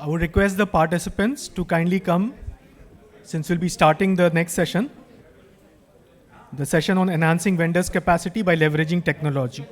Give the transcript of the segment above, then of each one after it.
I would request the participants to kindly come since we'll be starting the next session, the session on enhancing vendors' capacity by leveraging technology.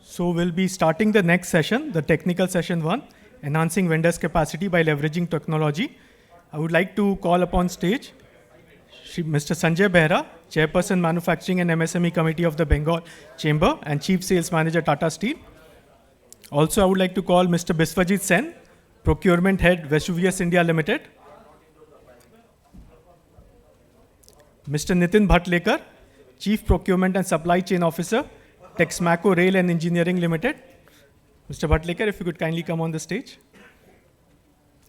So we'll be starting the next session, the technical session 1, enhancing vendors' capacity by leveraging technology. I would like to call upon stage Mr. Sanjay Behra, Chairperson Manufacturing and MSME Committee of the Bengal Chamber and Chief Sales Manager Tata Steel. Also, I would like to call Mr. Biswajit Sen, Procurement Head Vesuvius India Limited. Mr. Nitin Bhatlekar, Chief Procurement and Supply Chain Officer, Texmaco Rail and Engineering Limited. Mr. Bhatlekar, if you could kindly come on the stage.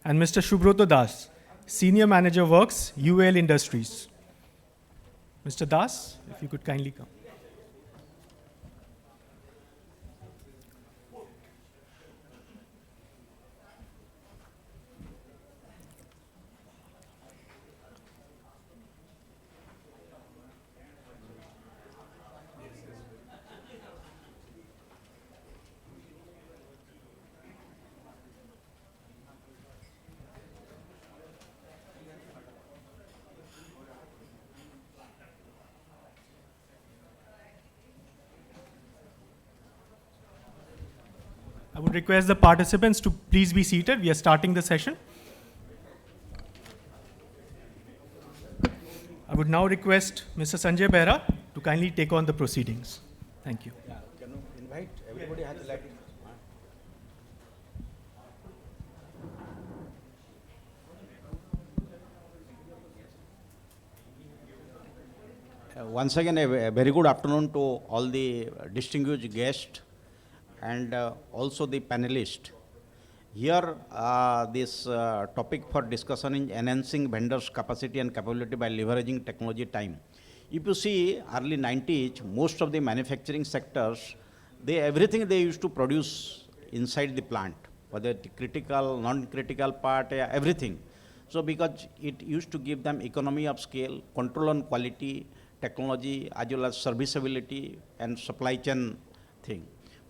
And Mr. Shubroto Das, Senior Manager Works, UAL Industries. Mr. Das, if you could kindly come. I would request the participants to please be seated. We are starting the session. I would now request Mr. Sanjay Behra to kindly take on the proceedings. Thank you. Yeah, can you invite everybody has lighting? Once again, a very good afternoon to all the distinguished guests and also the panelists. Here, this topic for discussion is enhancing vendors' capacity and capability by leveraging technology time. If you see early 90s, most of the manufacturing sectors, everything they used to produce inside the plant, whether the critical, non-critical part, everything. So because it used to give them economy of scale, control on quality, technology, as well as serviceability and supply chain thing.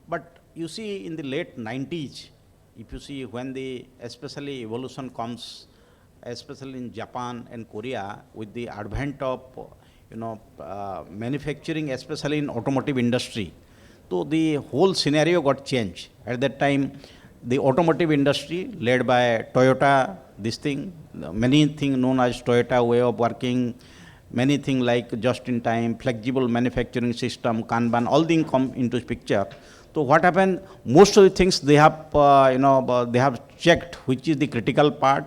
But you see in the late 90s, if you see when the especially evolution comes, especially in Japan and Korea, with the advent of manufacturing, especially in automotive industry, so the whole scenario got changed. At that time, the automotive industry led by Toyota, this thing, many things known as Toyota way of working, many things like just-in-time, flexible manufacturing system, Kanban, all things come into picture. So what happened? Most of the things they have, they have checked which is the critical part,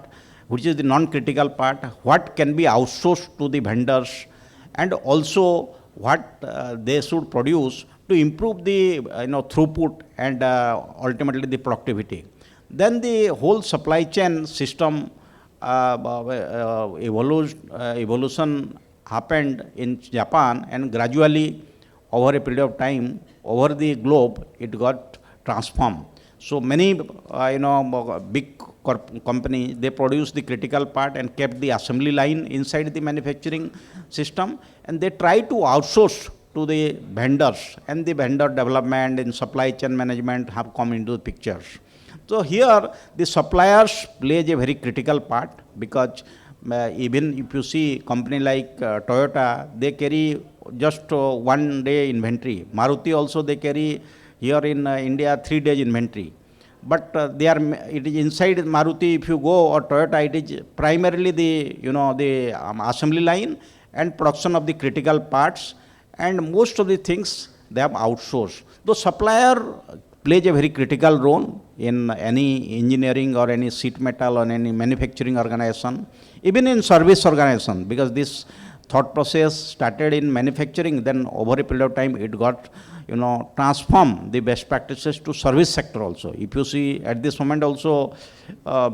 which is the non-critical part, what can be outsourced to the vendors, and also what they should produce to improve the throughput and ultimately the productivity. Then the whole supply chain system evolution happened in Japan, and gradually over a period of time over the globe it got transformed. So many big company, they produce the critical part and kept the assembly line inside the manufacturing system, and they try to outsource to the vendors, and the vendor development and supply chain management have come into the pictures. So here the suppliers plays a very critical part, because even if you see company like Toyota, they carry just 1 day inventory. Maruti also they carry here in India 3 days inventory. But it is inside Maruti, if you go, or Toyota, it is primarily the assembly line and production of the critical parts, and most of the things they have outsourced. The supplier plays a very critical role in any engineering or any sheet metal or any manufacturing organization, even in service organization, because this thought process started in manufacturing, then over a period of time it got transform the best practices to service sector also. If you see at this moment also,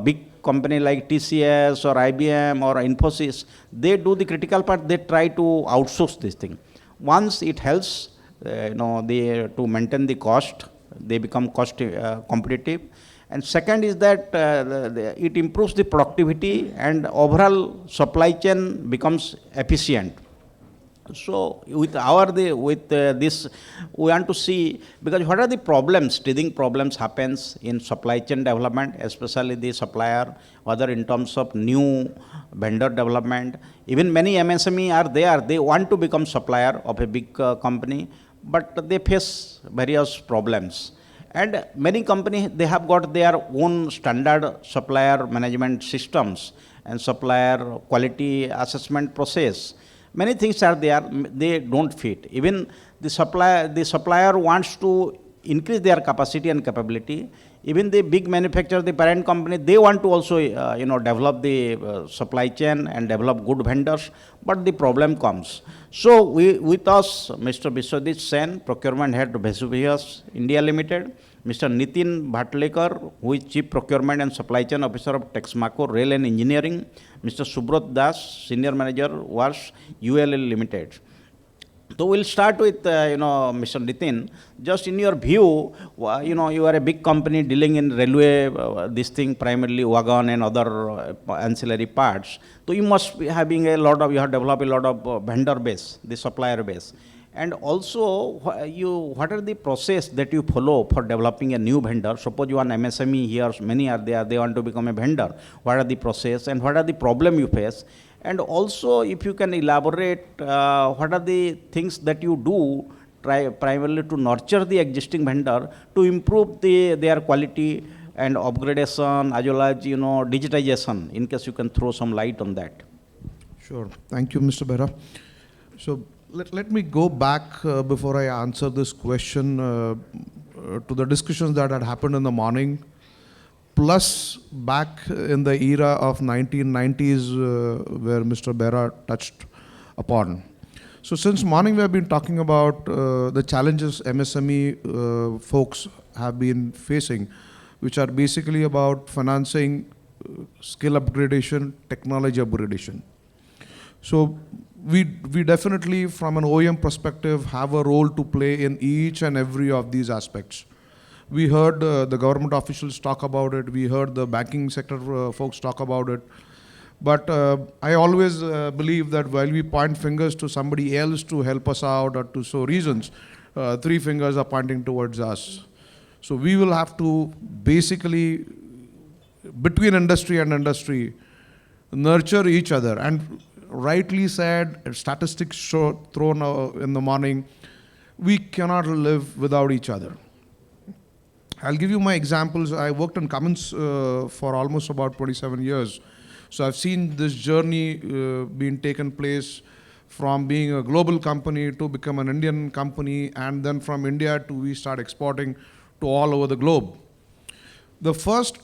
big company like TCS or IBM or Infosys, they do the critical part, they try to outsource this thing. Once it helps, to maintain the cost, they become cost competitive. And second is that it improves the productivity, and overall supply chain becomes efficient. So with this, we want to see, because what are the problems, teething problems happens in supply chain development, especially the supplier, whether in terms of new vendor development. Even many MSME are there, they want to become supplier of a big company, but they face various problems. And many companies, they have got their own standard supplier management systems and supplier quality assessment process. Many things are there, they don't fit. Even the supplier wants to increase their capacity and capability. Even the big manufacturer, the parent company, they want to also develop the supply chain and develop good vendors, but the problem comes. So with us, Mr. Biswadit Sen, Procurement Head of Vesuvius India Limited, Mr. Nitin Bhatlekar, who is Chief Procurement and Supply Chain Officer of Texmaco Rail and Engineering, Mr. Subrat Das, Senior Manager, WARS ULL Limited. So we'll start with Mr. Nitin. Just in your view, you are a big company dealing in railway, this thing primarily wagon and other ancillary parts. So you must be having you have developed a lot of vendor base, the supplier base. And also, what are the process that you follow for developing a new vendor? Suppose you are an MSME here, many are there, they want to become a vendor. What are the process and what are the problem you face? And also, if you can elaborate, what are the things that you do primarily to nurture the existing vendor to improve their quality and upgradation, as well as digitization, in case you can throw some light on that. Sure. Thank you, Mr. Behra. So let me go back before I answer this question to the discussions that had happened in the morning, plus back in the era of 1990s where Mr. Behra touched upon. So since morning we have been talking about the challenges MSME folks have been facing, which are basically about financing, skill upgradation, technology upgradation. So we definitely, from an OEM perspective, have a role to play in each and every of these aspects. We heard the government officials talk about it. We heard the banking sector folks talk about it. But I always believe that while we point fingers to somebody else to help us out or to show reasons, three fingers are pointing towards us. So we will have to basically, between industry and industry, nurture each other. And rightly said, statistics show, thrown in the morning, we cannot live without each other. I'll give you my examples. I worked in Cummins for almost about 27 years. So I've seen this journey being taken place from being a global company to become an Indian company, and then from India to we start exporting to all over the globe. The first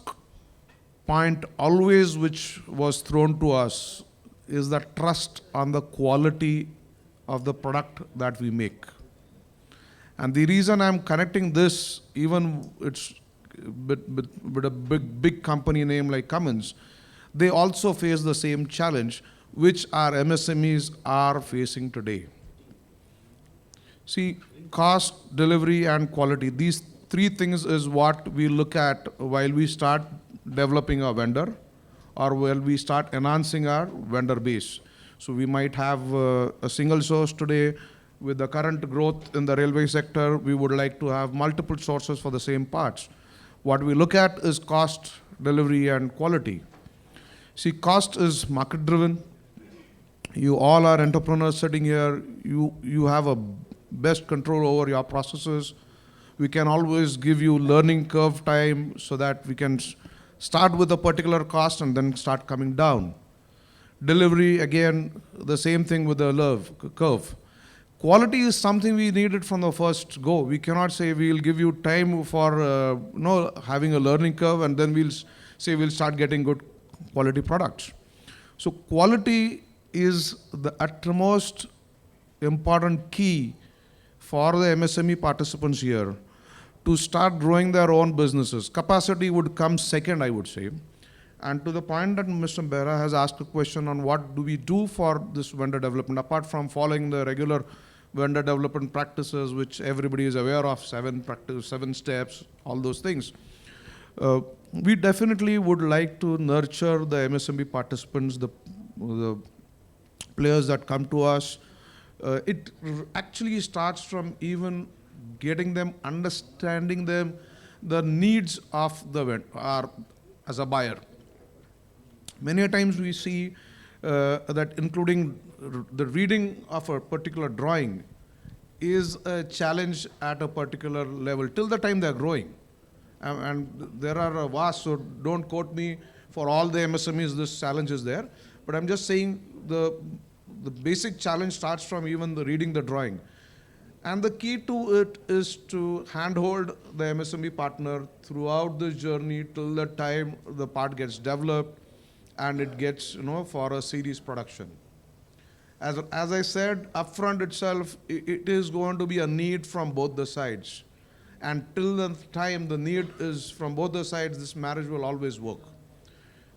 point always which was thrown to us is the trust on the quality of the product that we make. And the reason I'm connecting this, even it's with a big company name like Cummins, they also face the same challenge which our MSMEs are facing today. See, cost, delivery, and quality. These three things is what we look at while we start developing a vendor or while we start enhancing our vendor base. So we might have a single source today. With the current growth in the railway sector, we would like to have multiple sources for the same parts. What we look at is cost, delivery, and quality. See, cost is market driven. You all are entrepreneurs sitting here. You have a best control over your processes. We can always give you learning curve time so that we can start with a particular cost and then start coming down. Delivery, again, the same thing with the curve. Quality is something we needed from the first go. We cannot say we'll give you time for having a learning curve and then we'll say we'll start getting good quality products. So quality is the utmost important key for the MSME participants here to start growing their own businesses. Capacity would come second, I would say. And to the point that Mr. Behra has asked a question on what do we do for this vendor development, apart from following the regular vendor development practices, which everybody is aware of, 7 steps, all those things. We definitely would like to nurture the MSME participants, the players that come to us. It actually starts from even getting them, understanding them, the needs of the vendor as a buyer. Many a times we see that including the reading of a particular drawing is a challenge at a particular level till the time they're growing. And there are a vast, so don't quote me for all the MSMEs, this challenge is there. But I'm just saying the basic challenge starts from even the reading the drawing. And the key to it is to handhold the MSME partner throughout this journey till the time the part gets developed and it gets, for a series production. As I said, upfront itself, it is going to be a need from both the sides. And till the time the need is from both the sides, this marriage will always work.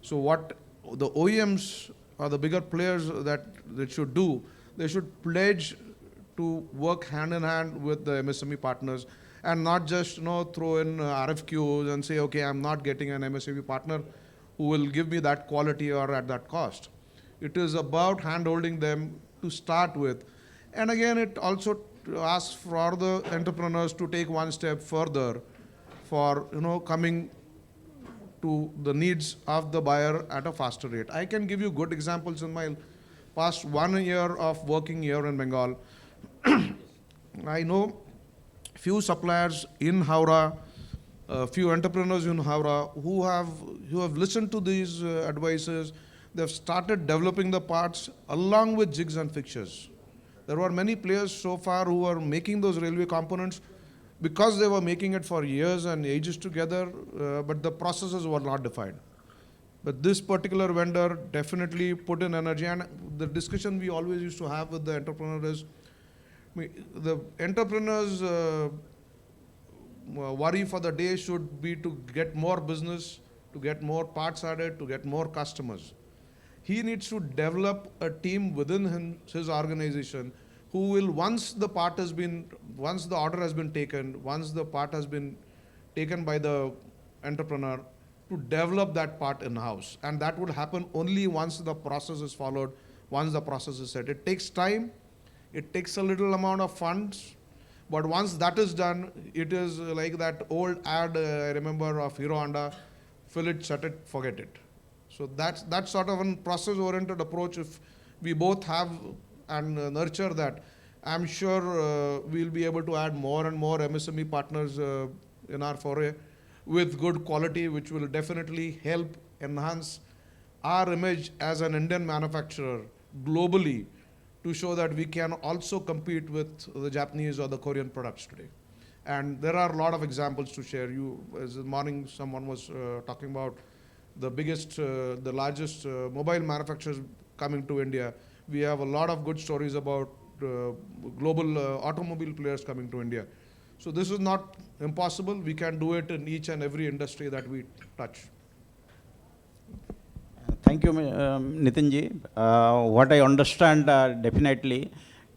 So what the OEMs or the bigger players that they should do, they should pledge to work hand in hand with the MSME partners and not just throw in RFQs and say, okay, I'm not getting an MSME partner who will give me that quality or at that cost. It is about hand-holding them to start with. And again, it also asks for the entrepreneurs to take one step further for coming to the needs of the buyer at a faster rate. I can give you good examples in my past 1 year of working here in Bengal. I know few suppliers in Howrah, few entrepreneurs in Howrah who have listened to these advices. They've started developing the parts along with jigs and fixtures. There were many players so far who were making those railway components because they were making it for years and ages together, but the processes were not defined. But this particular vendor definitely put in energy, and the discussion we always used to have with the entrepreneur is, the entrepreneur's worry for the day should be to get more business, to get more parts added, to get more customers. He needs to develop a team within his organization who will, once the order has been taken, once the part has been taken by the entrepreneur, to develop that part in-house. And that would happen only once the process is followed, once the process is set. It takes time, it takes a little amount of funds, but once that is done, it is like that old ad I remember of Hero Honda, fill it, set it, forget it. So that's sort of a process-oriented approach. If we both have and nurture that, I'm sure we'll be able to add more and more MSME partners in our foray with good quality, which will definitely help enhance our image as an Indian manufacturer globally, to show that we can also compete with the Japanese or the Korean products today. And there are a lot of examples to share. As this morning, someone was talking about the biggest, the largest mobile manufacturers coming to India. We have a lot of good stories about global automobile players coming to India. So this is not impossible. We can do it in each and every industry that we touch. Thank you, Nitinji. What I understand, definitely,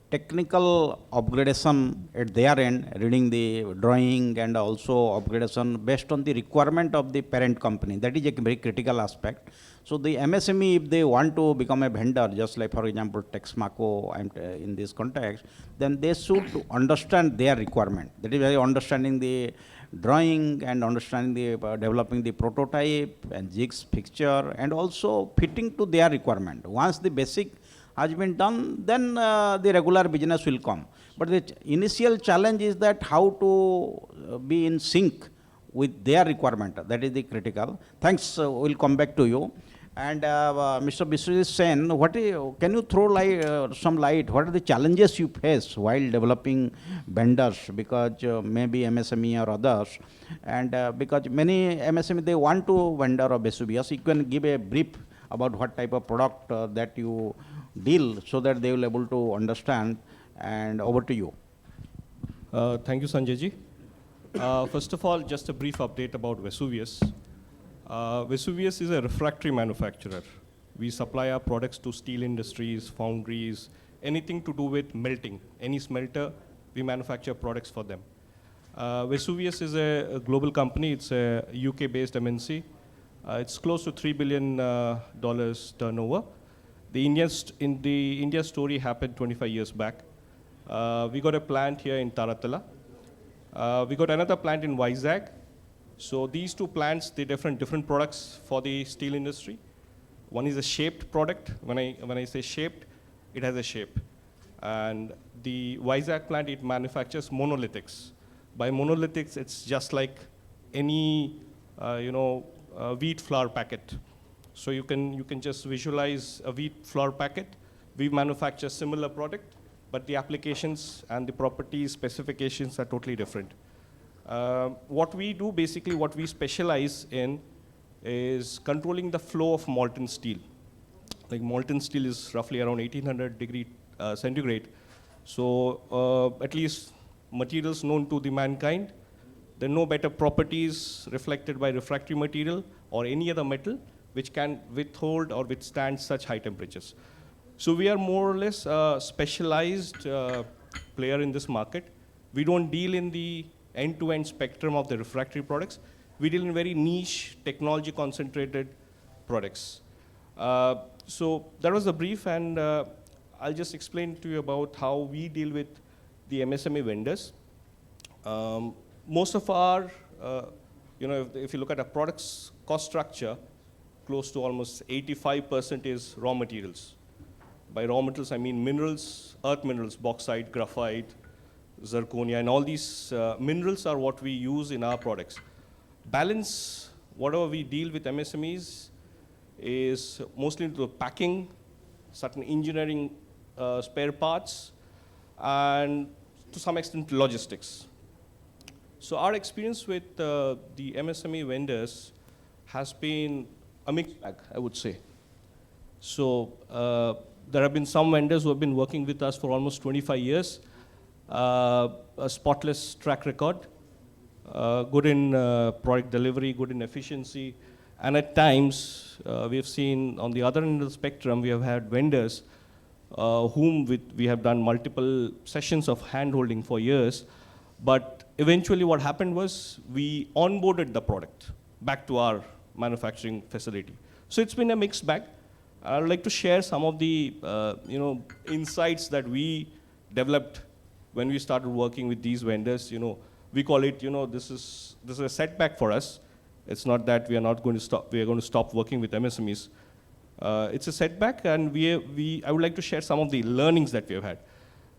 technical upgradation at their end, reading the drawing and also upgradation based on the requirement of the parent company. That is a very critical aspect. So the MSME, if they want to become a vendor, just like for example Texmaco in this context, then they should understand their requirement. That is very understanding the drawing and understanding the developing the prototype and jigs fixture and also fitting to their requirement. Once the basic has been done, then the regular business will come. But the initial challenge is that how to be in sync with their requirement. That is the critical. Thanks. We'll come back to you. And Mr. Biswajit Sen, can you throw some light? What are the challenges you face while developing vendors? Because maybe MSME or others, and because many MSME they want to vendor or Vesuvius, you can give a brief about what type of product that you deal, so that they will able to understand. And over to you. Thank you, Sanjay ji. First of all, just a brief update about Vesuvius. Vesuvius is a refractory manufacturer. We supply our products to steel industries, foundries, anything to do with melting. Any smelter, we manufacture products for them. Vesuvius is a global company. It's a UK-based MNC. It's close to $3 billion turnover. The India story happened 25 years back. We got a plant here in Taratala. We got another plant in Vizag. So these two plants, they different products for the steel industry. One is a shaped product. When I say shaped, it has a shape. And the Vizag plant, it manufactures monolithics. By monolithics, it's just like any wheat flour packet. So you can just visualize a wheat flour packet. We manufacture similar product, but the applications and the properties, specifications are totally different. What we do, basically, what we specialize in is controlling the flow of molten steel. Like molten steel is roughly around 1800 degree centigrade. So at least materials known to the mankind, there are no better properties reflected by refractory material or any other metal which can withhold or withstand such high temperatures. So we are more or less a specialized player in this market. We don't deal in the end-to-end spectrum of the refractory products. We deal in very niche, technology-concentrated products. So that was the brief, and I'll just explain to you about how we deal with the MSME vendors. Most of our, if you look at a product's cost structure, close to almost 85% is raw materials. By raw materials, I mean minerals, earth minerals, bauxite, graphite, zirconia, and all these minerals are what we use in our products. Balance, whatever we deal with MSMEs, is mostly into packing, certain engineering spare parts, and to some extent logistics. So our experience with the MSME vendors has been a mixed bag, I would say. So there have been some vendors who have been working with us for almost 25 years. A spotless track record, good in product delivery, good in efficiency, and at times we have seen on the other end of the spectrum, we have had vendors whom we have done multiple sessions of hand-holding for years, but eventually what happened was we onboarded the product back to our manufacturing facility. So it's been a mixed bag. I would like to share some of the insights that we developed when we started working with these vendors. We call it, this is a setback for us. It's not that we are not going to stop. We are going to stop working with MSMEs. It's a setback, and I would like to share some of the learnings that we have had.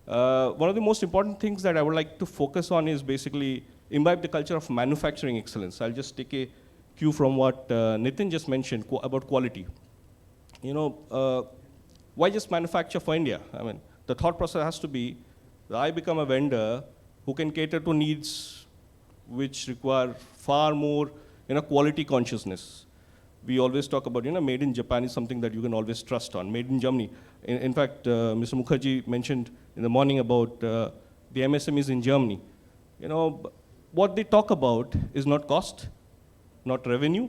One of the most important things that I would like to focus on is basically imbibe the culture of manufacturing excellence. I'll just take a cue from what Nitin just mentioned about quality. Why just manufacture for India? I mean, the thought process has to be that I become a vendor who can cater to needs which require far more quality consciousness. We always talk about, made in Japan is something that you can always trust on. Made in Germany. In fact, Mr. Mukherjee mentioned in the morning about the MSMEs in Germany. What they talk about is not cost, not revenue.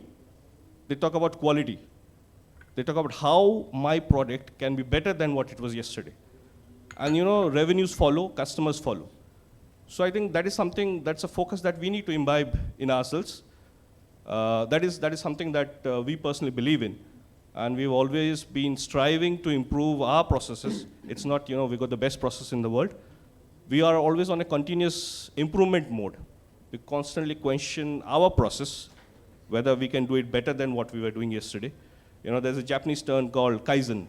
They talk about quality. They talk about how my product can be better than what it was yesterday. And revenues follow, customers follow. So I think that is something, that's a focus that we need to imbibe in ourselves. That is something that we personally believe in. And we've always been striving to improve our processes. It's not, we got the best process in the world. We are always on a continuous improvement mode. We constantly question our process, whether we can do it better than what we were doing yesterday. There's a Japanese term called Kaizen.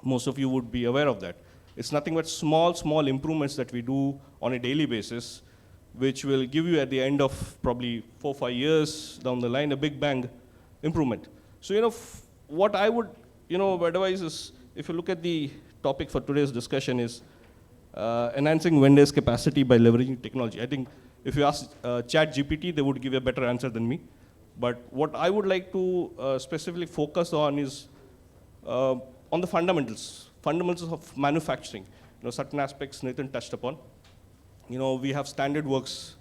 Most of you would be aware of that. It's nothing but small improvements that we do on a daily basis, which will give you at the end of probably 4 or 5 years down the line, a big bang improvement. So, what I would, advise is, if you look at the topic for today's discussion is enhancing vendors' capacity by leveraging technology. I think if you ask ChatGPT, they would give you a better answer than me. But what I would like to specifically focus on is on the fundamentals of manufacturing. Certain aspects Nathan touched upon. We have standard works.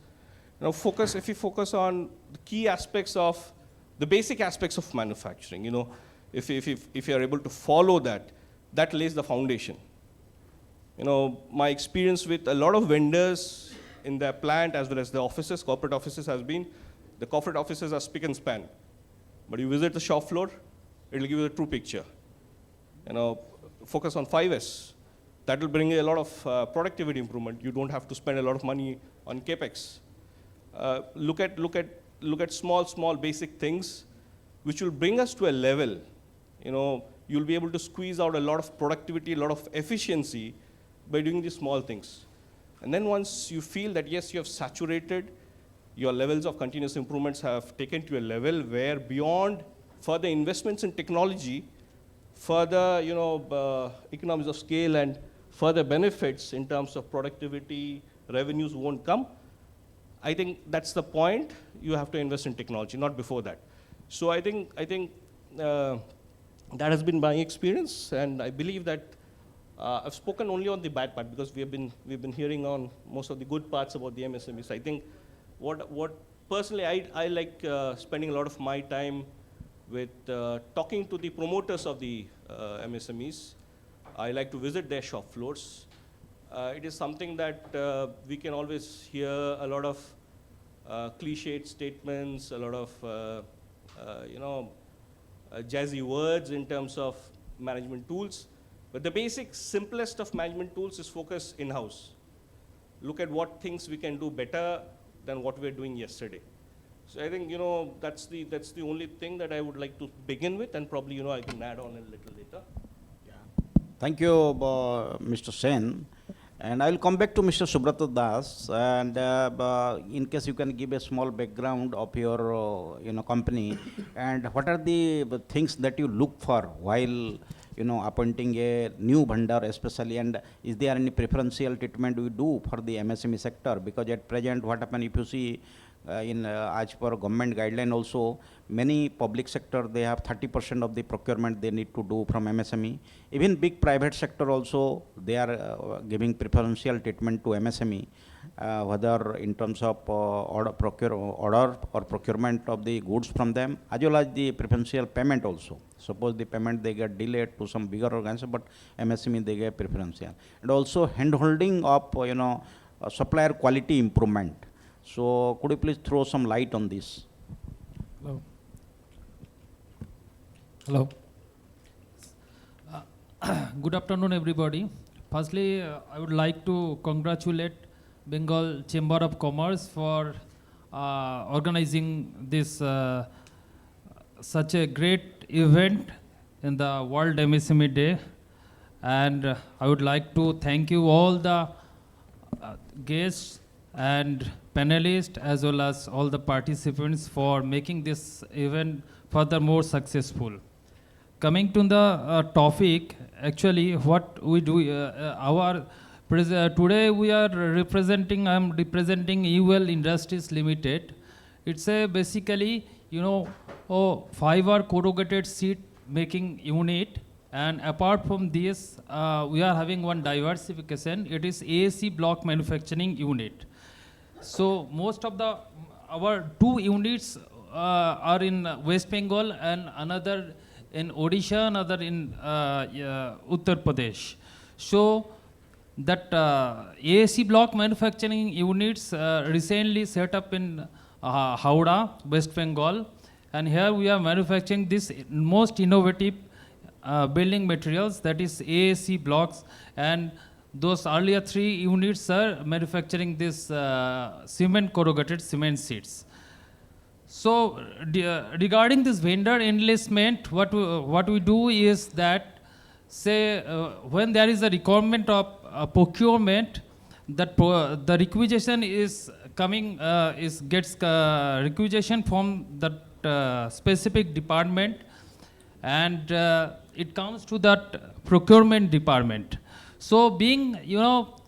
If you focus on the key aspects of the basic aspects of manufacturing, if you are able to follow that, that lays the foundation. My experience with a lot of vendors in their plant as well as the offices, corporate offices, has been the corporate offices are spick and span. But you visit the shop floor, it will give you the true picture. Focus on 5S. That will bring a lot of productivity improvement. You don't have to spend a lot of money on capex. Look at small basic things, which will bring us to a level. You'll be able to squeeze out a lot of productivity, a lot of efficiency by doing these small things. And then once you feel that yes, you have saturated, your levels of continuous improvements have taken to a level where beyond further investments in technology, further economies of scale and further benefits in terms of productivity, revenues won't come. I think that's the point. You have to invest in technology, not before that. So I think that has been my experience, and I believe that I've spoken only on the bad part because we've been hearing on most of the good parts about the MSMEs. I think what personally I like spending a lot of my time with talking to the promoters of the MSMEs. I like to visit their shop floors. It is something that we can always hear a lot of cliched statements, a lot of jazzy words in terms of management tools. But the basic, simplest of management tools is focus in-house. Look at what things we can do better than what we were doing yesterday. So I think that's the only thing that I would like to begin with, and probably I can add on a little later. Thank you, Mr. Sen. And I will come back to Mr. Subrata Das. And in case you can give a small background of your company, and what are the things that you look for while appointing a new vendor especially, and is there any preferential treatment we do for the MSME sector? Because at present, what happens if you see as per government guideline also, many public sector, they have 30% of the procurement they need to do from MSME. Even big private sector also, they are giving preferential treatment to MSME, whether in terms of order or procurement of the goods from them, as well as the preferential payment also. Suppose the payment they get delayed to some bigger organization, but MSME they get preferential. And also hand-holding of supplier quality improvement. So could you please throw some light on this? Hello. Hello. Good afternoon, everybody. Firstly, I would like to congratulate Bengal Chamber of Commerce for organizing this such a great event in the World MSME Day. And I would like to thank you all the guests and panelists as well as all the participants for making this event furthermore successful. Coming to the topic, actually what we do, today we are representing, I'm representing UL Industries Limited. It's a basically, fiber corrugated sheet making unit. And apart from this, we are having one diversification. It is AAC block manufacturing unit. So most of our two units are in West Bengal and another in Odisha, another in Uttar Pradesh. So that AAC block manufacturing units recently set up in Howrah, West Bengal. And here we are manufacturing this most innovative building materials, that is AAC blocks, and those earlier three units are manufacturing this cement corrugated cement sheets. So regarding this vendor enlistment, what we do is that, say, when there is a requirement of procurement, that the requisition is coming, gets requisition from that specific department, and it comes to that procurement department. So being,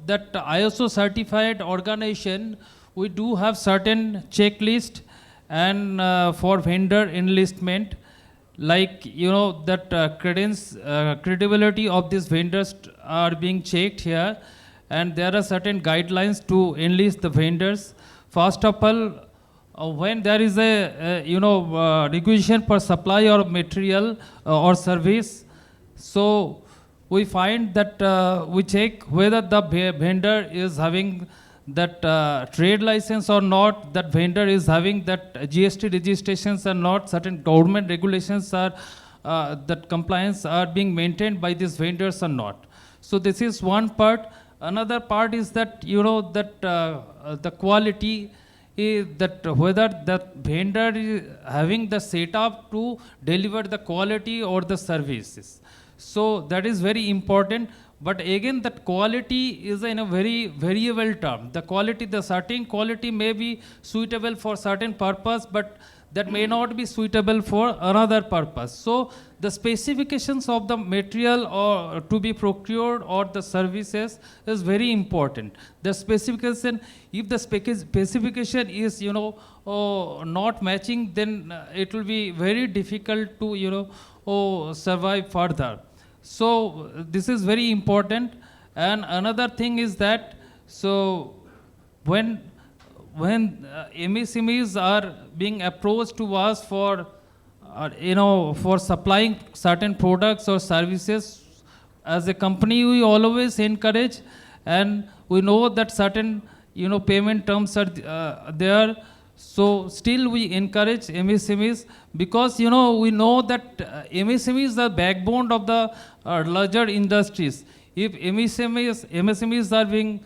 that ISO certified organization, we do have certain checklist and for vendor enlistment, like, that credibility of these vendors are being checked here, and there are certain guidelines to enlist the vendors. First of all, when there is a requisition for supply or material or service, so we find that we check whether the vendor is having that trade license or not, that vendor is having that GST registrations or not, certain government regulations are, that compliance are being maintained by these vendors or not. So this is one part. Another part is that, the quality, that whether that vendor is having the setup to deliver the quality or the services. So that is very important. But again, that quality is in a very variable term. The certain quality may be suitable for certain purpose, but that may not be suitable for another purpose. So the specifications of the material or to be procured or the services is very important. The specification, if the specification is, not matching, then it will be very difficult to, survive further. So this is very important. And another thing is that, so when MSMEs are being approached to us for, for supplying certain products or services, as a company we always encourage, and we know that certain, payment terms are there. So still we encourage MSMEs, because, we know that MSMEs are backbone of the larger industries. If MSMEs are being,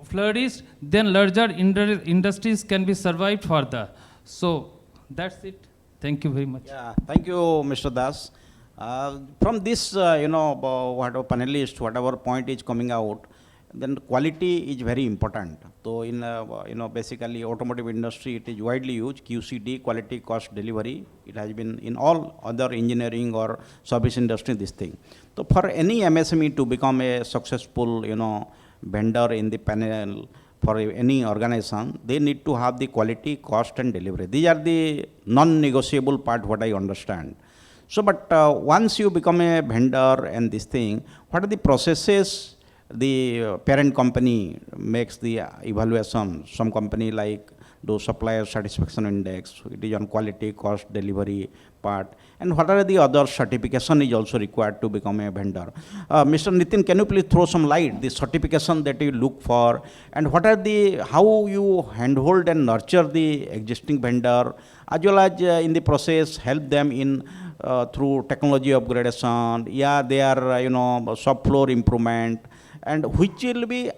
flourished, then larger industries can be survived further. So that's it. Thank you very much. Yeah, thank you, Mr. Das. From this, whatever panelist, whatever point is coming out, then quality is very important. So in, basically automotive industry, it is widely used, QCD, quality, cost, delivery. It has been in all other engineering or service industry, this thing. So for any MSME to become a successful, vendor in the panel for any organization, they need to have the quality, cost and delivery. These are the non-negotiable part, what I understand. So, but once you become a vendor and this thing, what are the processes the parent company makes the evaluation? Some company like do supplier satisfaction index, it is on quality, cost, delivery part. And what are the other certification is also required to become a vendor? Mr. Nitin, can you please throw some light, the certification that you look for, and what are the, how you handhold and nurture the existing vendor, as well as in the process help them in through technology upgradation, yeah, they are, shop floor improvement, and which will be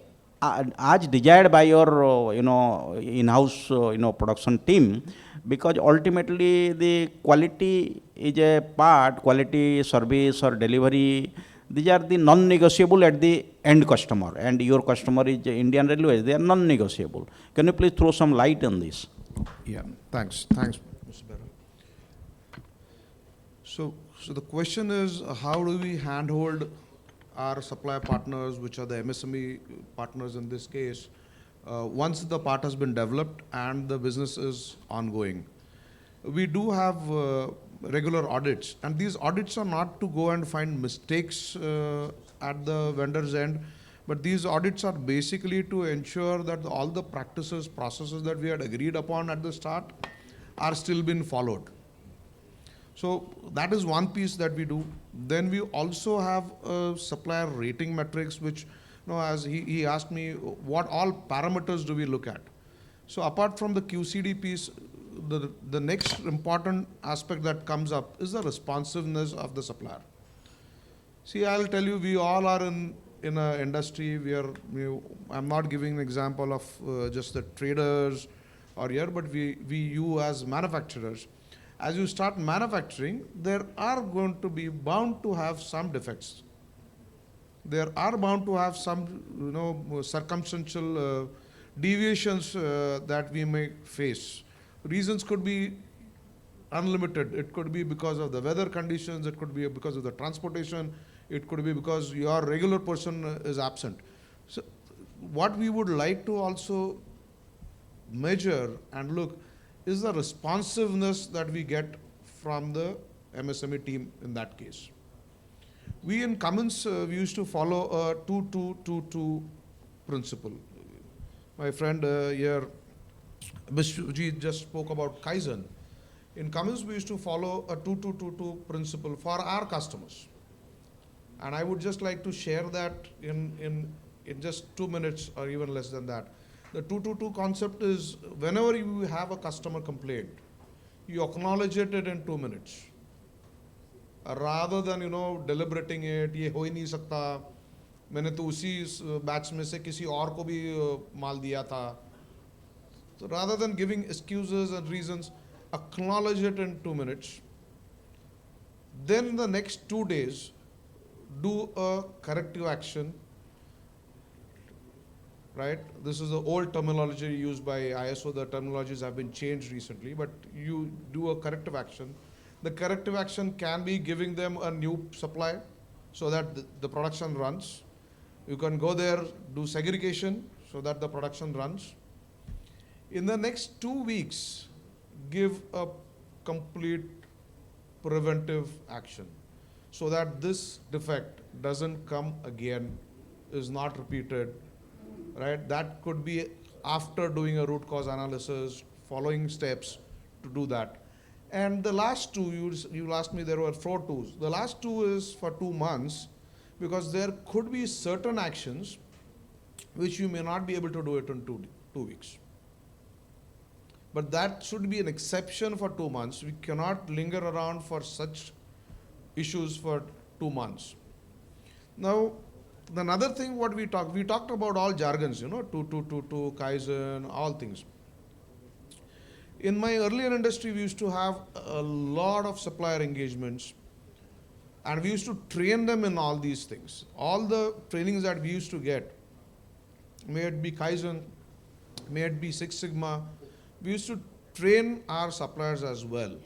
as desired by your, in-house, production team, because ultimately the quality is a part, quality service or delivery, these are the non-negotiable at the end customer, and your customer is Indian Railways, they are non-negotiable. Can you please throw some light on this? Yeah, thanks, Mr. Bera. So the question is, how do we handhold our supply partners, which are the MSME partners in this case, once the part has been developed and the business is ongoing? We do have regular audits, and these audits are not to go and find mistakes at the vendor's end, but these audits are basically to ensure that all the practices, processes that we had agreed upon at the start are still being followed. So that is one piece that we do. Then we also have supplier rating metrics, which, as he asked me, what all parameters do we look at? So apart from the QCD piece, the next important aspect that comes up is the responsiveness of the supplier. See, I'll tell you, we all are in an industry where I'm not giving an example of just the traders or here, but you as manufacturers, as you start manufacturing, there are going to be bound to have some defects. There are bound to have some, circumstantial deviations that we may face. Reasons could be unlimited. It could be because of the weather conditions, it could be because of the transportation, it could be because your regular person is absent. So what we would like to also measure and look is the responsiveness that we get from the MSME team in that case. We in Cummins, we used to follow a 2-2-2-2 principle. My friend here, Vishwajit, just spoke about Kaizen. In Cummins, we used to follow a 2-2-2-2 principle for our customers. And I would just like to share that in just 2 minutes or even less than that. The 2-2-2 concept is, whenever you have a customer complaint, you acknowledge it in 2 minutes. Rather than, deliberating it, ये हो ही नहीं सकता, मैंने तो उसी batch में से किसी और को भी माल दिया था. So rather than giving excuses and reasons, acknowledge it in 2 minutes. Then the next 2 days, do a corrective action. Right? This is the old terminology used by ISO. The terminologies have been changed recently, but you do a corrective action. The corrective action can be giving them a new supply so that the production runs. You can go there, do segregation so that the production runs. In the next 2 weeks, give a complete preventive action so that this defect doesn't come again, is not repeated. Right? That could be after doing a root cause analysis, following steps to do that. And the last two, you asked me there were 4 twos. The last 2 is for 2 months, because there could be certain actions which you may not be able to do it in 2 weeks. But that should be an exception for 2 months. We cannot linger around for such issues for 2 months. Now, another thing what we talked about all jargons, 2-2-2-2, Kaizen, all things. In my earlier industry, we used to have a lot of supplier engagements, and we used to train them in all these things. All the trainings that we used to get, may it be Kaizen, may it be Six Sigma, we used to train our suppliers as well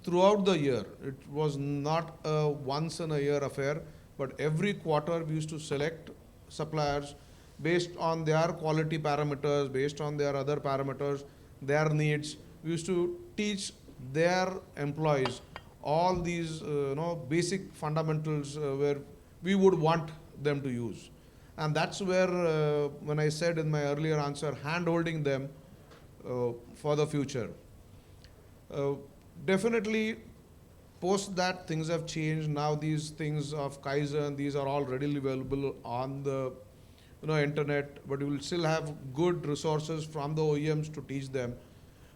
throughout the year. It was not a once in a year affair, but every quarter we used to select suppliers based on their quality parameters, based on their other parameters, their needs. We used to teach their employees all these basic fundamentals where we would want them to use. And that's where, when I said in my earlier answer, hand-holding them for the future. Definitely, post that, things have changed. Now these things of Kaizen, these are all readily available on the internet, but you will still have good resources from the OEMs to teach them.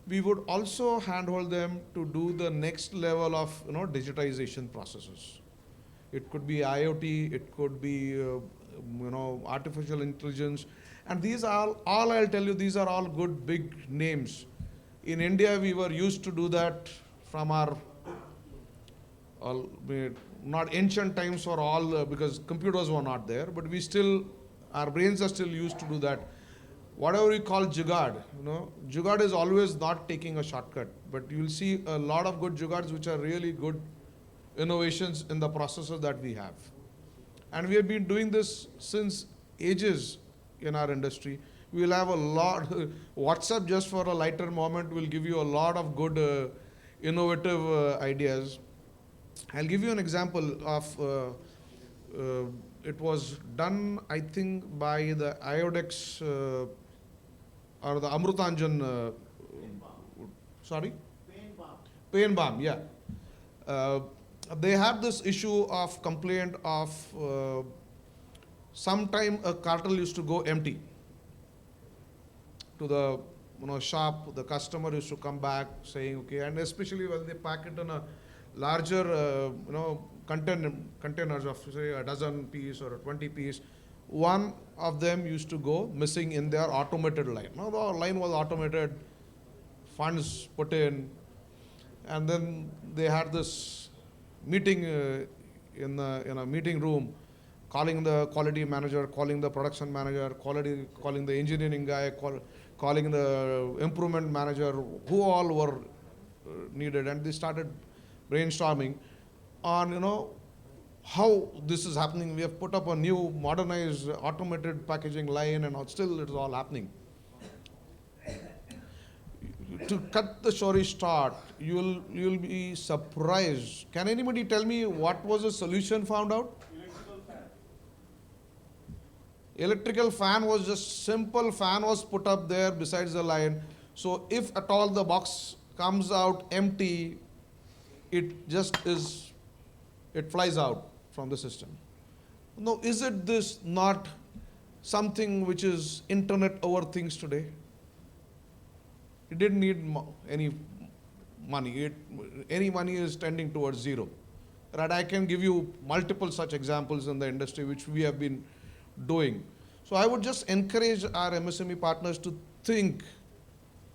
we would also handhold them to do the next level of digitization processes. It could be IoT, it could be artificial intelligence, and these are all I'll tell you, these are all good big names. In India, we were used to do that from our not ancient times for all because computers were not there, but we still, our brains are still used to do that. Whatever we call jugaad, jugaad is always not taking a shortcut, but you'll see a lot of good jugaads which are really good innovations in the processes that we have. And we have been doing this since ages in our industry. We'll have a lot, WhatsApp just for a lighter moment will give you a lot of good innovative ideas. I'll give you an example of, it was done, I think, by the Iodex or the Amrutanjan, sorry? Pain balm, yeah. They had this issue of complaint of sometime a cartel used to go empty to the shop. The customer used to come back saying, okay, and especially when they pack it in a larger containers of say a dozen piece or a 20 piece, one of them used to go missing in their automated line. Now the line was automated, funds put in, and then they had this meeting in a meeting room, calling the quality manager, calling the production manager, calling the engineering guy, calling the improvement manager, who all were needed, and they started brainstorming on how this is happening. We have put up a new modernized automated packaging line, and still it is all happening. To cut the story short, you'll be surprised. Can anybody tell me what was the solution found out? Electrical fan was just simple fan was put up there besides the line. So if at all the box comes out empty, it just is, it flies out from the system. Now, is it this not something which is internet over things today? It didn't need any money. Any money is tending towards zero. Right? I can give you multiple such examples in the industry which we have been doing. So I would just encourage our MSME partners to think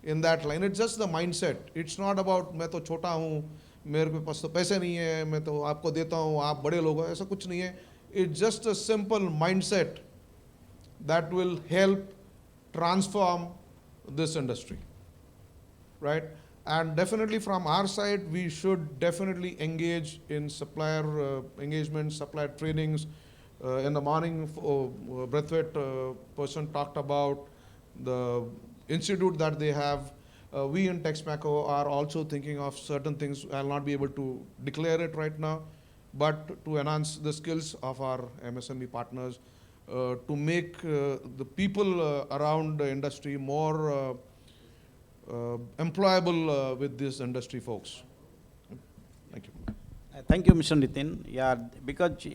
in that line. It's just the mindset. It's not about मैं तो छोटा हूँ, मेरे पास तो पैसे नहीं है, मैं तो आपको देता हूँ, आप बड़े लोग हो, ऐसा कुछ नहीं है. It's just a simple mindset that will help transform this industry. Right? And definitely from our side, we should definitely engage in supplier engagement, supplier trainings. In the morning, Brathwaite person talked about the institute that they have. We in Texmaco are also thinking of certain things. I'll not be able to declare it right now, but to enhance the skills of our MSME partners, to make the people around the industry more employable with these industry folks. Thank you. Thank you, Mr. Nitin. Yeah, because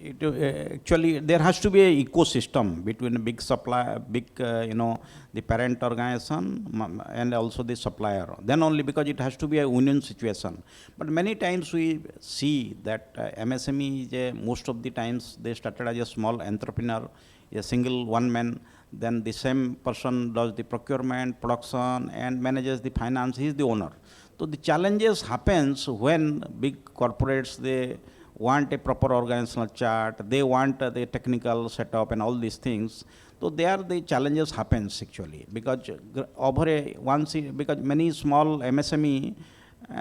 actually there has to be an ecosystem between a big supplier, the parent organization and also the supplier. Then only, because it has to be a union situation. But many times we see that MSME, most of the times they started as a small entrepreneur, a single one man. Then the same person does the procurement, production, and manages the finance. He is the owner. So the challenges happens when big corporates, they want a proper organizational chart, they want the technical setup and all these things. So there the challenges happens actually, because because many small MSME,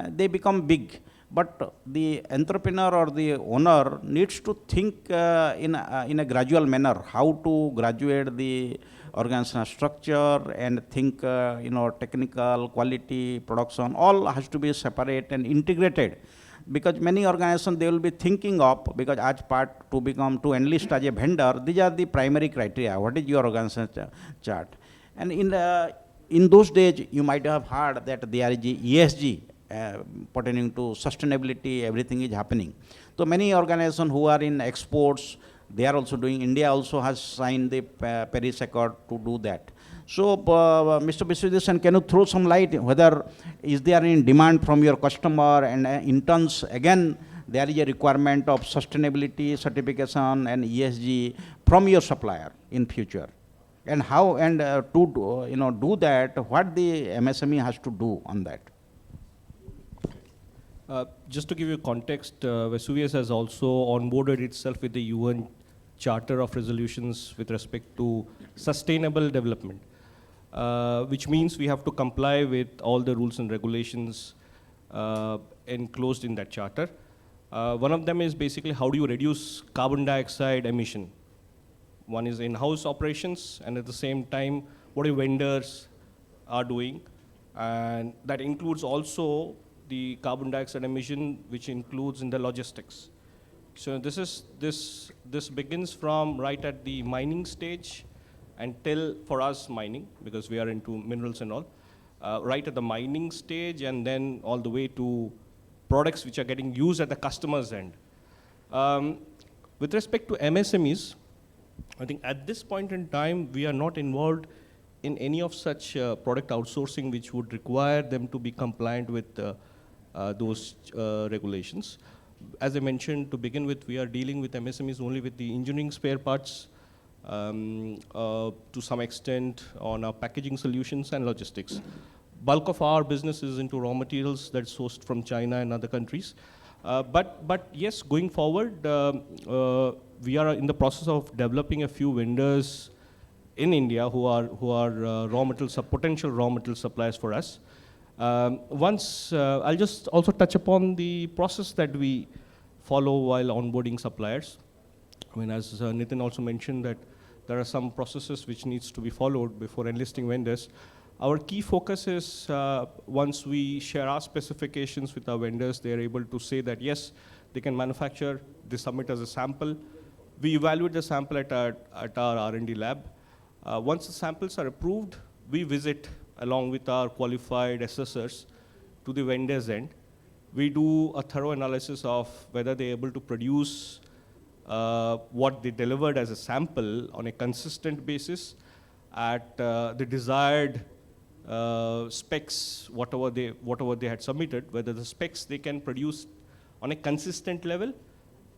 they become big. But the entrepreneur or the owner needs to think in a gradual manner, how to graduate the organizational structure and think, technical, quality, production, all has to be separate and integrated. Because many organizations, they will be thinking of, because as part to enlist as a vendor, these are the primary criteria. What is your organizational chart? And in those days, you might have heard that there is ESG, pertaining to sustainability, everything is happening. So many organizations who are in exports, they are also doing, India also has signed the Paris Accord to do that. So, Mr. Biswadesan, can you throw some light whether is there any demand from your customer, and in turns, again, there is a requirement of sustainability certification and ESG from your supplier in future? And how, and do that, what the MSME has to do on that? Just to give you context, Vesuvius has also onboarded itself with the UN Charter of Resolutions with respect to sustainable development, which means we have to comply with all the rules and regulations enclosed in that charter. One of them is basically how do you reduce carbon dioxide emission. One is in-house operations, and at the same time, what your vendors are doing. And that includes also the carbon dioxide emission, which includes in the logistics. So this begins from right at the mining stage until, for us, mining, because we are into minerals and all, right at the mining stage, and then all the way to products which are getting used at the customer's end. With respect to MSMEs, I think at this point in time, we are not involved in any of such product outsourcing which would require them to be compliant with those regulations. As I mentioned, to begin with, we are dealing with MSMEs only with the engineering spare parts, to some extent on our packaging solutions and logistics. Bulk of our business is into raw materials that's sourced from China and other countries. But yes, going forward, we are in the process of developing a few vendors in India who are potential raw material suppliers for us. I'll just also touch upon the process that we follow while onboarding suppliers. I mean, as Nitin also mentioned, that there are some processes which needs to be followed before enlisting vendors. Our key focus is once we share our specifications with our vendors, they are able to say that yes, they can manufacture, they submit as a sample. We evaluate the sample at our R&D lab. Once the samples are approved, we visit along with our qualified assessors to the vendor's end. We do a thorough analysis of whether they're able to produce what they delivered as a sample on a consistent basis at the desired specs, whatever they had submitted, whether the specs they can produce on a consistent level,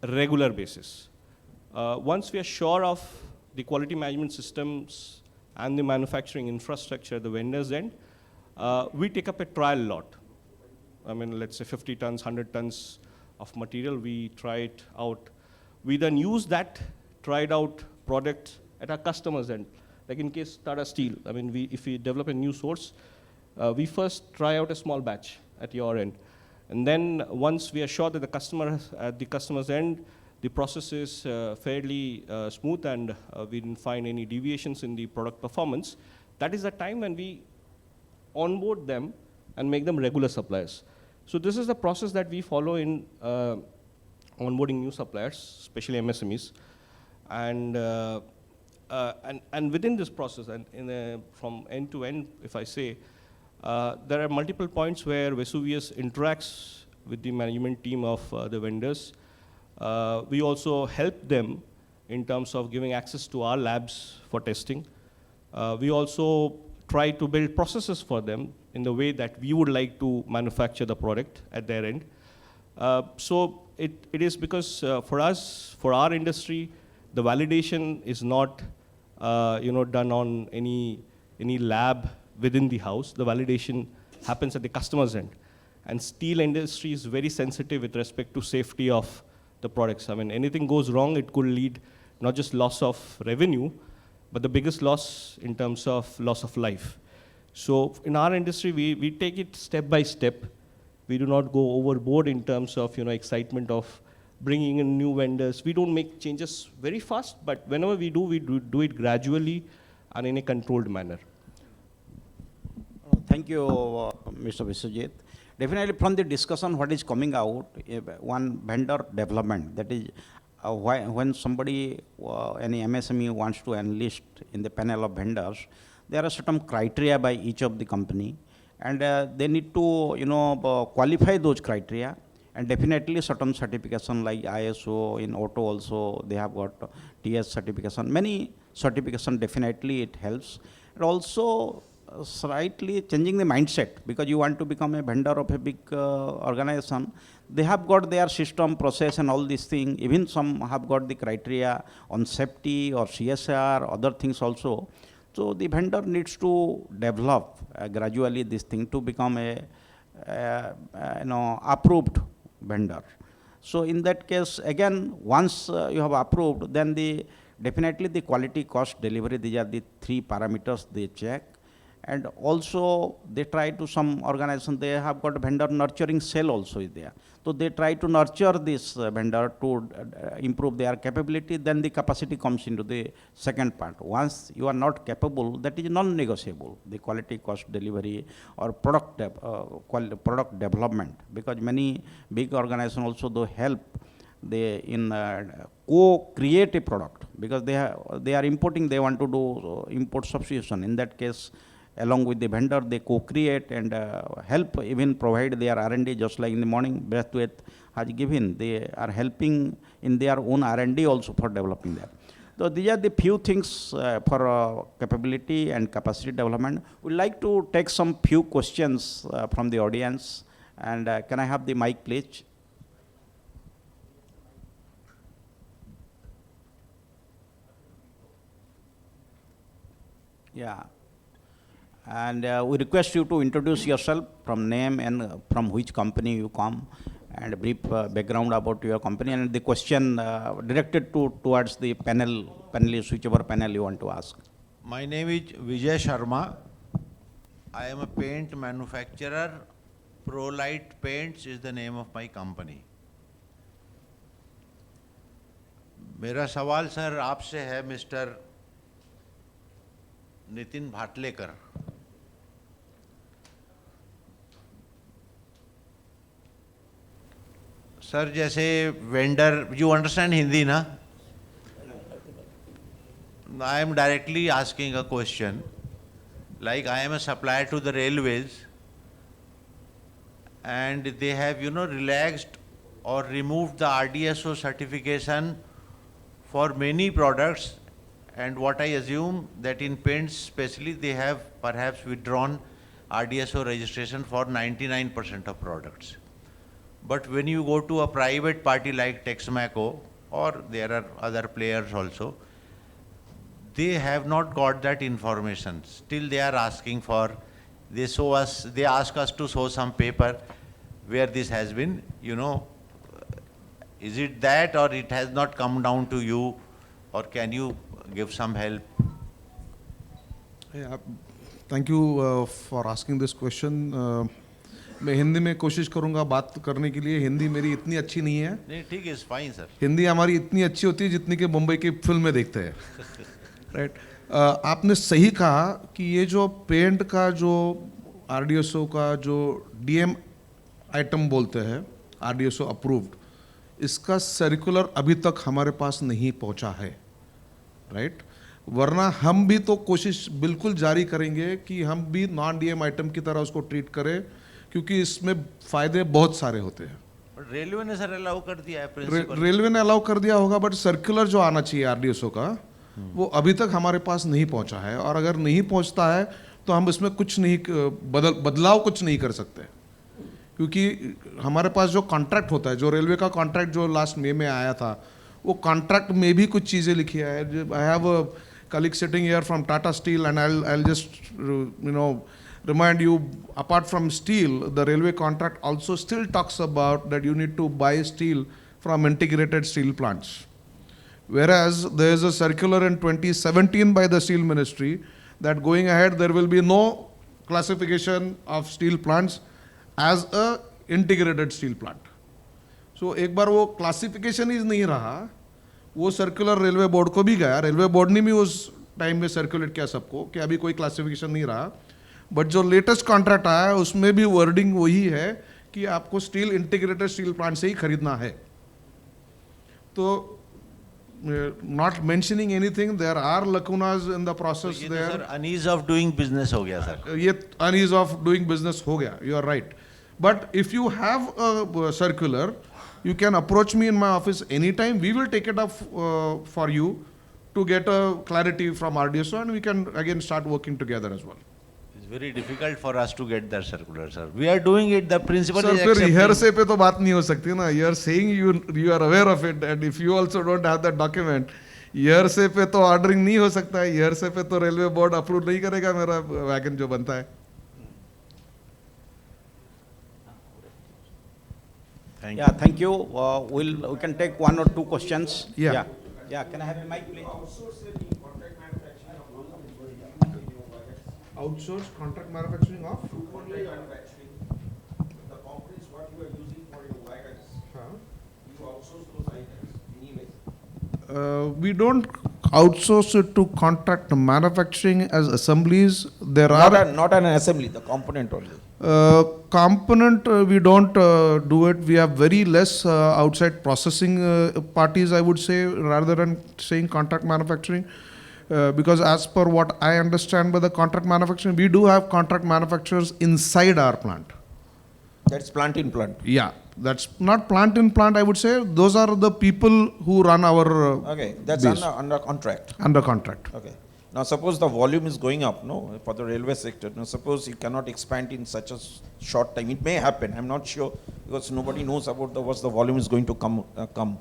regular basis. Once we are sure of the quality management systems and the manufacturing infrastructure at the vendor's end, we take up a trial lot. I mean, let's say 50 tons, 100 tons of material, we try it out. We then use that tried out product at our customer's end. Like in case Tata Steel, I mean, if we develop a new source, we first try out a small batch at your end. And then once we are sure that at the customer's end, the process is fairly smooth and we didn't find any deviations in the product performance, that is the time when we onboard them and make them regular suppliers. So this is the process that we follow in onboarding new suppliers, especially MSMEs. And within this process, and from end to end, if I say, there are multiple points where Vesuvius interacts with the management team of the vendors. We also help them in terms of giving access to our labs for testing. We also try to build processes for them in the way that we would like to manufacture the product at their end. So it is because for us, for our industry, the validation is not done on any lab within the house. The validation happens at the customer's end. And steel industry is very sensitive with respect to safety of the products. I mean, anything goes wrong, it could lead not just loss of revenue, but the biggest loss in terms of loss of life. So in our industry, we take it step by step. We do not go overboard in terms of excitement of bringing in new vendors. We don't make changes very fast, but whenever we do it gradually and in a controlled manner. Thank you, Mr. Vishwajit. Definitely from the discussion, what is coming out, one vendor development, that is when somebody, any MSME wants to enlist in the panel of vendors, there are certain criteria by each of the company, and they need to qualify those criteria, and definitely certain certification like ISO, in auto also they have got TS certification, many certification, definitely it helps. and also slightly changing the mindset, because you want to become a vendor of a big organization. They have got their system, process and all these things. Even some have got the criteria on safety or CSR, other things also. So the vendor needs to develop gradually this thing to become a approved vendor. So in that case, again, once you have approved, then definitely the quality, cost, delivery, these are the three parameters they check. And also they try to, some organization, they have got vendor nurturing cell also is there. So they try to nurture this vendor to improve their capability, then the capacity comes into the second part. Once you are not capable, that is non-negotiable, the quality, cost, delivery or product development, because many big organizations also do help in co-create a product, because they are importing, they want to do import substitution. In that case, along with the vendor, they co-create and help, even provide their R&D, just like in the morning Breathwaith has given. They are helping in their own R&D also for developing that. So these are the few things for capability and capacity development. We'd like to take some few questions from the audience. And can I have the mic, please? Yeah. And we request you to introduce yourself, from name and from which company you come, and a brief background about your company, and the question directed towards the panelists, whichever panel you want to ask. My name is Vijay Sharma. I am a paint manufacturer. ProLite Paints is the name of my company. मेरा सवाल sir आपसे है mister Nitin Bhatlekar. Sir जैसे vendor, you understand Hindi ना? I am directly asking a question. Like I am a supplier to the railways, and they have, relaxed or removed the RDSO certification for many products. And what I assume that in paints especially, they have perhaps withdrawn RDSO registration for 99% of products. But when you go to a private party like Texmaco, or there are other players also, they have not got that information. Still they are asking for, they ask us to show some paper where this has been, is it that, or it has not come down to you, or can you give some help? Yeah, thank you for asking this question. मैं हिंदी में कोशिश करूंगा बात करने के लिए. हिंदी मेरी इतनी अच्छी नहीं है. नहीं ठीक है, फाइन सर. हिंदी हमारी इतनी अच्छी होती है जितनी कि मुंबई की फिल्म में देखते हैं. राइट. आपने सही कहा कि ये जो पेंट का जो आरडीएसओ का जो डीएम आइटम बोलते हैं, आरडीएसओ अप्रूव्ड, इसका सर्कुलर अभी तक हमारे पास नहीं पहुंचा है. राइट. वरना हम भी तो कोशिश बिल्कुल जारी करेंगे कि हम भी नॉन डीएम आइटम की तरह उसको ट्रीट करें, क्योंकि इसमें फ़ायदे बहुत सारे होते हैं. रेलवे ने सर अलाउ कर दिया है प्रिंसिपल. रेलवे ने अलाउ कर दिया होगा, बट सर्कुलर जो आना चाहिए आरडीएसओ का, वो अभी तक हमारे पास नहीं पहुंचा है. और अगर नहीं पहुंचता है तो हम इसमें कुछ नहीं बदलाव कुछ नहीं कर सकते, क्योंकि हमारे पास जो कॉन्ट्रैक्ट होता है, जो रेलवे का कॉन्ट्रैक्ट जो लास्ट मई में आया था, वो कॉन्ट्रैक्ट में भी कुछ चीज़ें लिखी है. I have a colleague sitting here from Tata Steel, and I'll just remind you, apart from steel, the railway contract also still talks about that you need to buy steel from integrated steel plants. Whereas there is a circular in 2017 by the Steel Ministry that going ahead there will be no classification of steel plants as a integrated steel plant. So एक बार वो classification ही नहीं रहा, वो circular railway board को भी गया. Railway board ने भी उस टाइम में सर्कुलेट किया सबको कि अभी कोई क्लासिफिकेशन नहीं रहा. बट जो लेटेस्ट कॉन्ट्रैक्ट आया है उसमें भी वर्डिंग वही है कि आपको स्टील इंटीग्रेटेड स्टील प्लांट से ही खरीदना है. तो not mentioning anything, there are lacunas in the process there. Sir unease of doing business हो गया सर. ये अनईज ऑफ डूइंग बिजनेस हो गया. You are right. But if you have a circular, you can approach me in my office anytime. We will take it up for you to get a clarity from RDSO, and we can again start working together as well. It's very difficult for us to get that circular, sir. We are doing it, the principle Sir, is फिर accepting. hearsay पे तो बात नहीं हो सकती ना. You are saying you are aware of it, and if you also don't have that document, hearsay पे तो ordering नहीं हो सकता है. Hearsay पे तो रेलवे बोर्ड अप्रूव नहीं करेगा मेरा वैगन जो बनता है. Thank Yeah, thank you. We can take one or two questions. Yeah. Yeah, can I have a mic, please? Outsource contract manufacturing of? The components what you are using for your wagons, you outsource those items anyways. We don't outsource it to contract manufacturing as assemblies. There are Not an assembly, the component only. component, we don't do it. We have very less outside processing parties, I would say, rather than saying contract manufacturing. Because as per what I understand by the contract manufacturing, we do have contract manufacturers inside our plant. That's plant in plant. Yeah, that's not plant in plant, I would say. Those are the people who run our Okay, that's base. under contract. Under contract. Okay. Now suppose the volume is going up, no, for the railway sector. Now suppose you cannot expand in such a short time. It may happen, I'm not sure, because nobody knows about what the volume is going to come.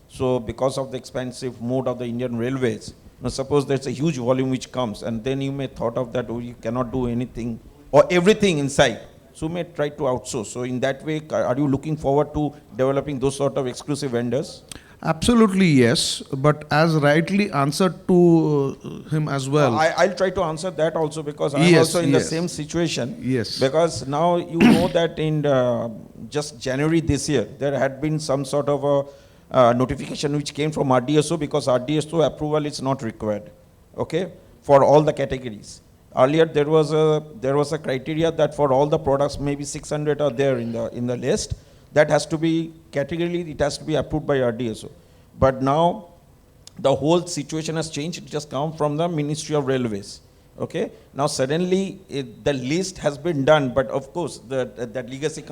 So because of the expensive mode of the Indian railways, now suppose there's a huge volume which comes, and then you may thought of that, oh, you cannot do anything or everything inside. So you may try to outsource. So in that way, are you looking forward to developing those sort of exclusive vendors? Absolutely yes, but as rightly answered to him as well. I'll try to answer that also, because I'm Yes, also in the yes. same situation. Yes. Because now you know that in just January this year, there had been some sort of a notification which came from RDSO, because RDSO approval is not required, okay, for all the categories. Earlier there was a criteria that for all the products, maybe 600 are there in the list. That has to be categorically, it has to be approved by RDSO. But now the whole situation has changed. It just come from the Ministry of Railways. Okay. Now suddenly the list has been done, but of course that legacy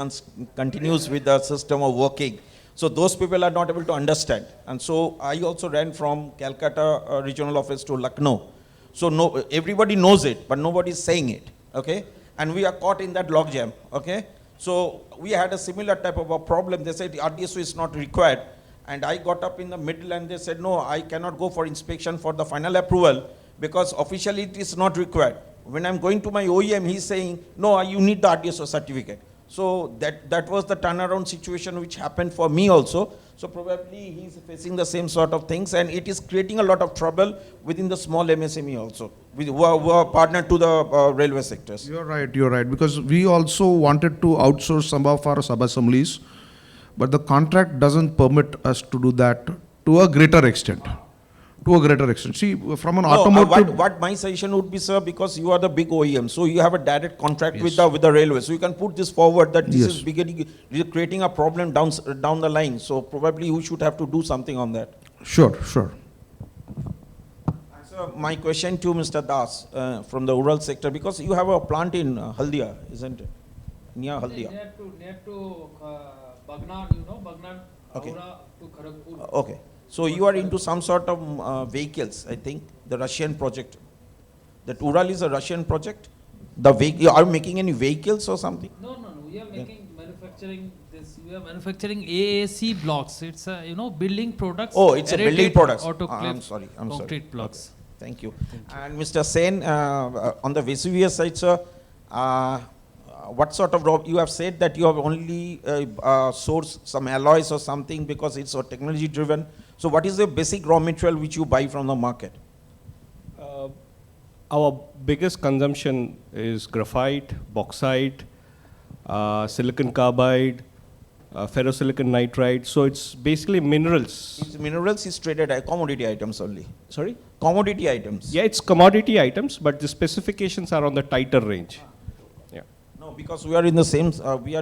continues with the system of working. So those people are not able to understand. And so I also ran from Calcutta regional office to Lucknow. So no, everybody knows it, but nobody is saying it. Okay. And we are caught in that logjam. Okay. So we had a similar type of a problem. They said RDSO is not required. And I got up in the middle and they said, no, I cannot go for inspection for the final approval because officially it is not required. When I'm going to my OEM, he's saying, no, you need the RDSO certificate. So that was the turnaround situation which happened for me also. So probably he's facing the same sort of things, and it is creating a lot of trouble within the small MSME also, who are partnered to the railway sectors. You're right, because we also wanted to outsource some of our sub-assemblies, but the contract doesn't permit us to do that to a greater extent. See, from an automotive... What my suggestion would be, sir, because you are the big OEM, so you have a direct contract with the railway, so you can put this forward that this is beginning, creating a problem down the line. So probably you should have to do something on that. Sure. So my question to Mr. Das from the rural sector, because you have a plant in Haldia, isn't it? Near Haldia. Near to Bagnan, Bagnan, Okay. Aura to Kharagpur. Okay. So you are into some sort of vehicles, I think, the Russian project. That Ural is a Russian project? Are you making any vehicles or something? No. We are manufacturing this. We are manufacturing AAC blocks. It's building products. Oh, it's a building aerated products. Autoclave I'm sorry. concrete blocks. Thank you. And Mr. Sen, on the Vesuvius side, sir, what sort of you have said that you have only sourced some alloys or something because it's technology driven. So what is the basic raw material which you buy from the market? Our biggest consumption is graphite, bauxite, silicon carbide, ferrosilicon nitride. So it's basically minerals. It's minerals is traded commodity items only. Sorry? Commodity items. Yeah, it's commodity items, but the specifications are on the tighter range. Yeah. No, because we are in the same, we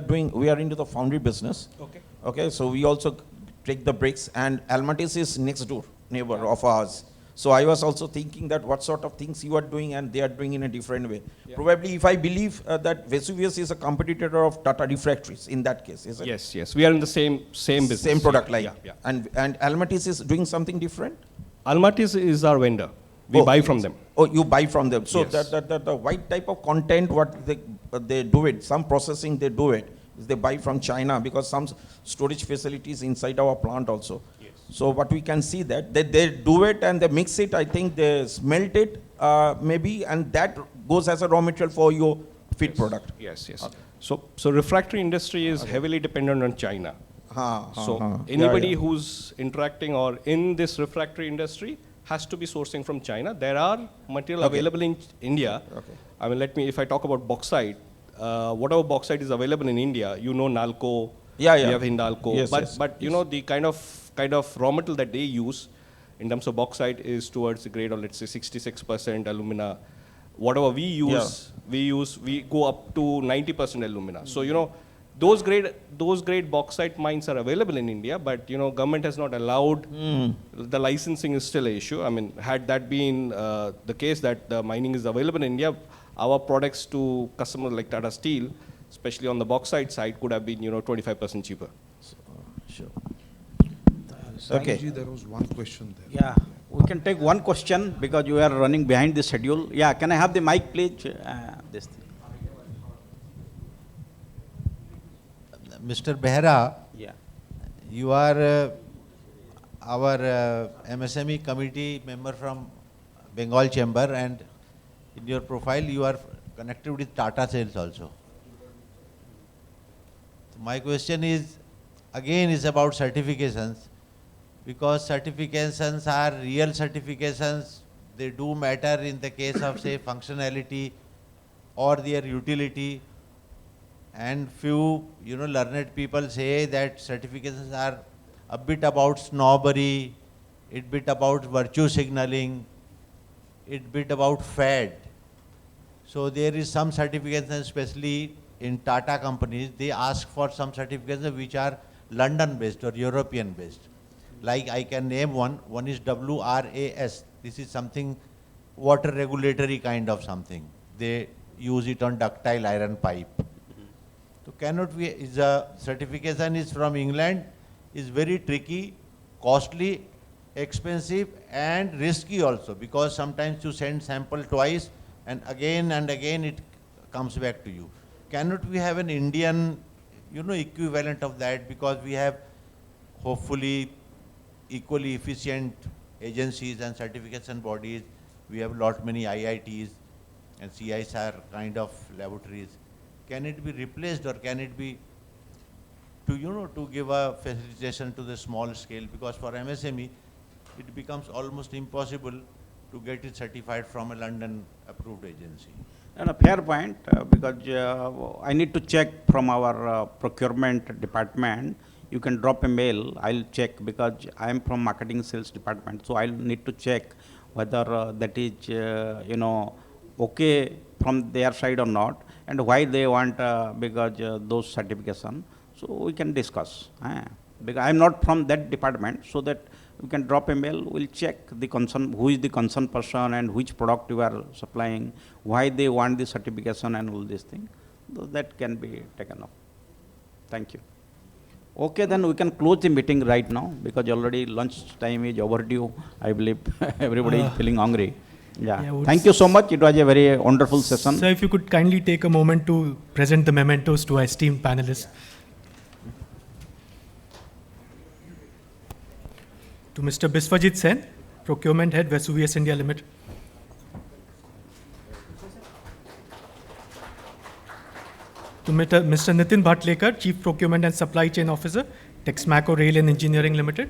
are into the foundry business. Okay. Okay, so we also take the bricks, and Almatis is next door neighbor of ours. So I was also thinking that what sort of things you are doing and they are doing in a different way. Yeah. Probably if I believe that Vesuvius is a competitor of Tata Refractories in that case, is it? Yes. We are in the same business. Same product line. Yeah. And Almatis is doing something different? Almaty is our vendor. We Oh, buy from them. Oh, you buy from them. So Yes. the white type of content, what they do it, some processing they do it, is they buy from China because some storage facilities inside our plant also. Yes. So what we can see that they do it and they mix it, I think they smelt it maybe, and that goes as a raw material for your feed product. Yes, yes. So refractory industry is heavily dependent on China. So Yeah, anybody yeah. who's interacting or in this refractory industry has to be sourcing from China. There are material Okay. available in India. Okay. I mean, if I talk about bauxite, whatever bauxite is available in India, you know Nalco, Yeah, yeah. we have Hindalco, Yes, but yes, but you know the kind of raw material that they use in terms of bauxite is towards the grade of, let's say, 66% alumina. Whatever we use, we go up to 90% alumina. So you know those grade bauxite mines are available in India, but you know government has not allowed. The licensing is still an issue. I mean, had that been the case that the mining is available in India, our products to customers like Tata Steel, especially on the bauxite side, could have been 25% cheaper. Sure. Okay. Okay. There was one question there. Yeah, we can take one question because you are running behind the schedule. Yeah, can I have the mic, please? This thing. Mr. Behra, Yeah. you are our MSME committee member from Bengal Chamber, and in your profile you are connected with Tata Sales also. My question is, again, is about certifications, because certifications are real certifications. They do matter in the case of, say, functionality or their utility. And few, learned people say that certifications are a bit about snobbery, a bit about virtue signaling, a bit about fad. So there is some certifications, especially in Tata companies, they ask for some certifications which are London based or European based. Like I can name one. One is WRAS. This is something water regulatory kind of something. They use it on ductile iron pipe. So cannot we, the certification is from England, is very tricky, costly, expensive and risky also, because sometimes you send sample twice and again it comes back to you. Cannot we have an Indian, equivalent of that, because we have hopefully equally efficient agencies and certification bodies. We have many IITs and CISR kind of laboratories. Can it be replaced, or can it be to give a facilitation to the small scale? Because for MSME, it becomes almost impossible to get it certified from a London approved agency. And a fair point, because I need to check from our procurement department. You can drop a mail, I'll check, because I am from marketing sales department, so I'll need to check whether that is, okay from their side or not, and why they want, because those certification. So we can discuss. Because I am not from that department, so that we can drop a mail, we'll check the concern, who is the concerned person and which product you are supplying, why they want the certification and all these things. That can be taken up. Thank you. Okay, then we can close the meeting right now, because already lunch time is overdue. I believe everybody is feeling hungry. Yeah. Thank you so much. It was a very wonderful session. So if you could kindly take a moment to present the mementos to our esteemed panelists. To Mr. Biswajit Sen, Procurement Head, Vesuvius India Limited. To Mr. Nitin Bhatlekar, Chief Procurement and Supply Chain Officer, Texmaco Rail and Engineering Limited.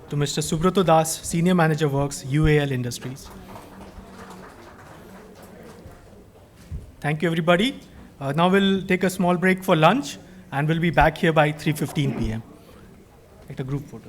To Mr. Subrato Das, Senior Manager Works, UAL Industries. Thank you, everybody. Now we'll take a small break for lunch, and we'll be back here by 3:15 p.m. Like a group photo.